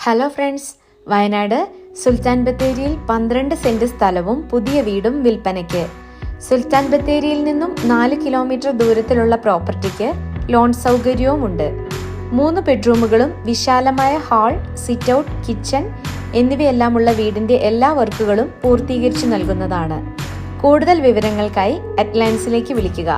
Hello friends, Wayanad സുൽത്താൻ ബത്തേരിയിൽ 12 saint സ്ഥലവും പുതിയ വീടും വിൽപ്പനയ്ക്ക്. സുൽത്താൻ ബത്തേരിയിൽ നിന്നും 4 കിലോമീറ്റർ ദൂരത്തിലുള്ള പ്രോപ്പർട്ടിക്ക് ലോൺ സൗകര്യവുമുണ്ട്. 3 ബെഡ്റൂമുകളും വിശാലമായ ഹാൾ, സിറ്റ് ഔട്ട്, കിച്ചൺ എന്നിവയെല്ലാമുള്ള വീടിന്റെ എല്ലാ വർക്കുകളും പൂർത്തീകരിച്ചു നൽകുന്നതാണ്. കൂടുതൽ വിവരങ്ങൾക്കായി അറ്റ്ലാൻസിലേക്ക് വിളിക്കുക.